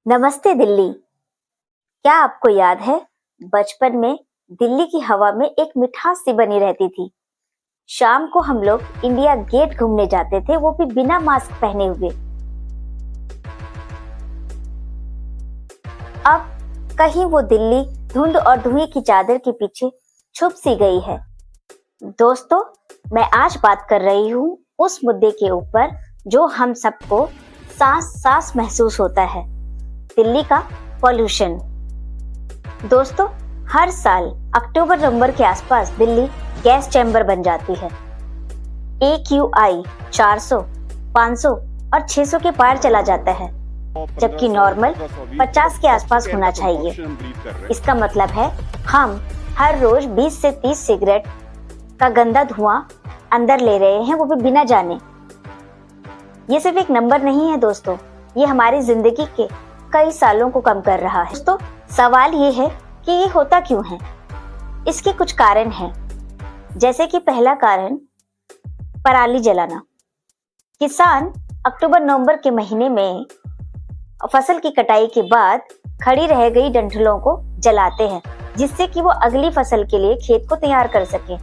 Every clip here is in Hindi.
नमस्ते दिल्ली। क्या आपको याद है बचपन में दिल्ली की हवा में एक मिठास सी बनी रहती थी। शाम को हम लोग इंडिया गेट घूमने जाते थे, वो भी बिना मास्क पहने हुए। अब कहीं वो दिल्ली धुंध और धुएं की चादर के पीछे छुप सी गई है। दोस्तों, मैं आज बात कर रही हूँ उस मुद्दे के ऊपर जो हम सबको सांस सांस महसूस होता है, दिल्ली का पॉल्यूशन। दोस्तों, हर साल अक्टूबर नवंबर के आसपास दिल्ली गैस चैम्बर बन जाती है। AQI 400, 500 और 600 के पार चला जाता है, जबकि नॉर्मल 50 के आसपास होना चाहिए। इसका मतलब है हम हर रोज 20 से 30 सिगरेट का गंदा धुआं अंदर ले रहे हैं, वो भी बिना जाने। ये सिर्फ एक नंबर नहीं है दोस्तों, ये हमारी जिंदगी के कई सालों को कम कर रहा है। दोस्तों, सवाल ये है कि ये होता क्यों है। इसके कुछ कारण हैं, जैसे कि पहला कारण पराली जलाना। किसान अक्टूबर नवंबर के महीने में फसल की कटाई के बाद खड़ी रह गई डंठलों को जलाते हैं, जिससे कि वो अगली फसल के लिए खेत को तैयार कर सके।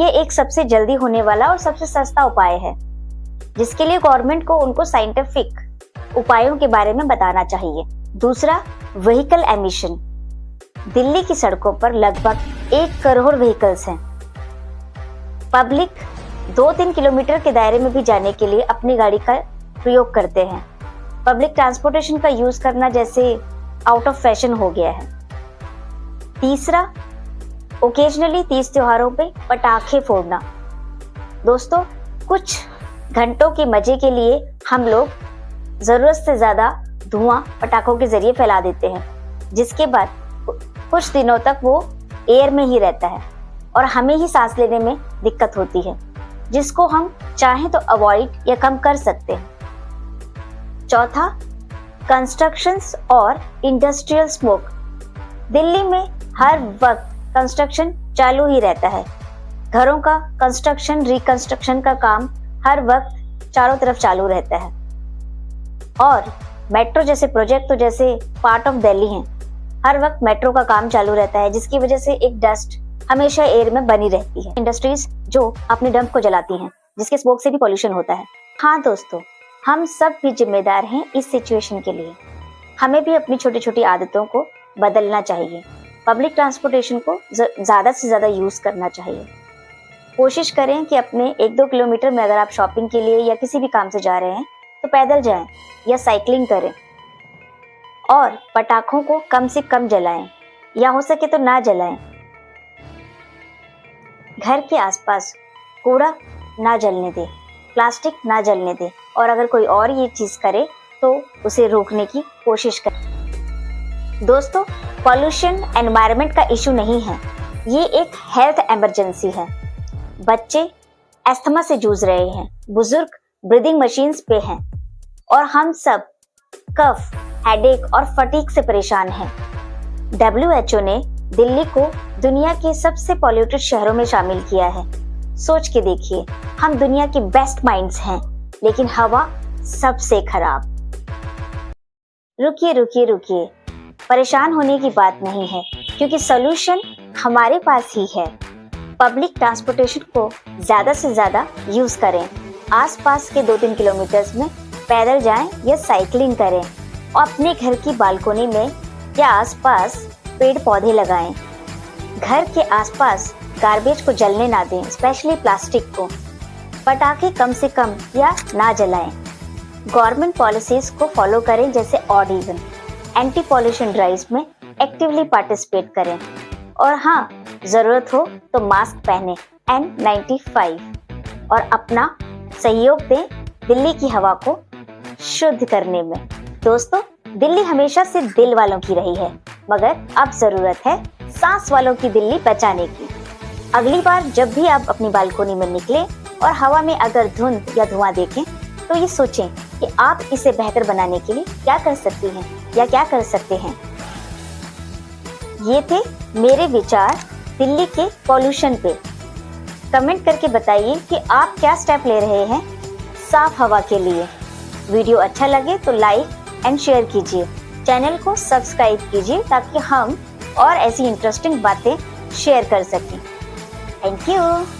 ये एक सबसे जल्दी होने वाला और सबसे सस्ता उपाय है, जिसके लिए गवर्नमेंट को उनको साइंटिफिक उपायों के बारे में बताना चाहिए। दूसरा, व्हीकल एमिशन। दिल्ली की सड़कों पर लगभग 1 करोड़ व्हीकल्स हैं। पब्लिक 2-3 किलोमीटर के दायरे में भी जाने के लिए अपनी गाड़ी का प्रयोग करते हैं। पब्लिक ट्रांसपोर्टेशन का यूज करना जैसे आउट ऑफ फैशन हो गया है। तीसरा, ओकेजनली तीज त्योहारों पे पटाखे फोड़ना। दोस्तों, कुछ घंटों के मजे के लिए हम लोग जरूरत से ज्यादा धुआं पटाखों के जरिए फैला देते हैं, जिसके बाद कुछ दिनों तक वो एयर में ही रहता है और हमें ही सांस लेने में दिक्कत होती है, जिसको हम चाहें तो अवॉइड या कम कर सकते हैं। चौथा, कंस्ट्रक्शंस और इंडस्ट्रियल स्मोक। दिल्ली में हर वक्त कंस्ट्रक्शन चालू ही रहता है। घरों का कंस्ट्रक्शन, रिकंस्ट्रक्शन का काम हर वक्त चारों तरफ चालू रहता है। और मेट्रो जैसे प्रोजेक्ट तो जैसे पार्ट ऑफ दिल्ली हैं, हर वक्त मेट्रो का काम चालू रहता है, जिसकी वजह से एक डस्ट हमेशा एयर में बनी रहती है। इंडस्ट्रीज जो अपने डंप को जलाती हैं, जिसके स्मोक से भी पॉल्यूशन होता है। हाँ दोस्तों, हम सब भी जिम्मेदार हैं इस सिचुएशन के लिए। हमें भी अपनी छोटी छोटी आदतों को बदलना चाहिए। पब्लिक ट्रांसपोर्टेशन को ज्यादा से ज्यादा यूज करना चाहिए। कोशिश करें कि अपने 1-2 किलोमीटर में अगर आप शॉपिंग के लिए या किसी भी काम से जा रहे हैं तो पैदल जाएं या साइकिलिंग करें, और पटाखों को कम से कम जलाएं या हो सके तो ना जलाएं। घर के आसपास कूड़ा ना जलने दें, प्लास्टिक ना जलने दें, और अगर कोई और ये चीज करे तो उसे रोकने की कोशिश करें। दोस्तों, पॉल्यूशन एनवायरनमेंट का इशू नहीं है, ये एक हेल्थ इमरजेंसी है। बच्चे अस्थमा से जूझ रहे हैं, बुजुर्ग ब्रीदिंग मशीन्स पे हैं, और हम सब कफ, हेडेक और फटीग से परेशान हैं। WHO ने दिल्ली को दुनिया के सबसे पॉल्यूटेड शहरों में शामिल किया है। सोच के देखिए, हम दुनिया के बेस्ट माइंड्स हैं, लेकिन हवा सबसे खराब। रुकिए रुकिए रुकिए, परेशान होने की बात नहीं है, क्योंकि सॉल्यूशन हमारे पास ही है। पब्लिक ट्रांसपोर्टेशन को ज्यादा से ज्यादा यूज करें। आसपास के 2-3 किलोमीटर्स में पैदल जाएं या साइकिलिंग करें, और अपने घर की बालकोनी में या आसपास पेड़ पौधे लगाएं। घर के आसपास गार्बेज को जलने ना दें, स्पेशली प्लास्टिक को। पटाखे कम से कम या ना जलाएं। गवर्नमेंट पॉलिसीज को फॉलो करें, जैसे odd even. Anti pollution drives में एक्टिवली पार्टिसिपेट करें, और हाँ, जरूरत हो तो मास्क पहने N95, और अपना सहयोग दें दिल्ली की हवा को शुद्ध करने में। दोस्तों, दिल्ली हमेशा से दिल वालों की रही है, मगर अब जरूरत है सांस वालों की दिल्ली बचाने की। अगली बार जब भी आप अपनी बालकोनी में निकलें और हवा में अगर धुंध या धुआं देखें, तो ये सोचें कि आप इसे बेहतर बनाने के लिए क्या कर सकती हैं या क्या कर सकते हैं। ये थे मेरे विचार दिल्ली के पॉल्यूशन पे। कमेंट करके बताइए कि आप क्या स्टेप ले रहे हैं साफ हवा के लिए। वीडियो अच्छा लगे तो लाइक एंड शेयर कीजिए। चैनल को सब्सक्राइब कीजिए ताकि हम और ऐसी इंटरेस्टिंग बातें शेयर कर सकें। Thank you.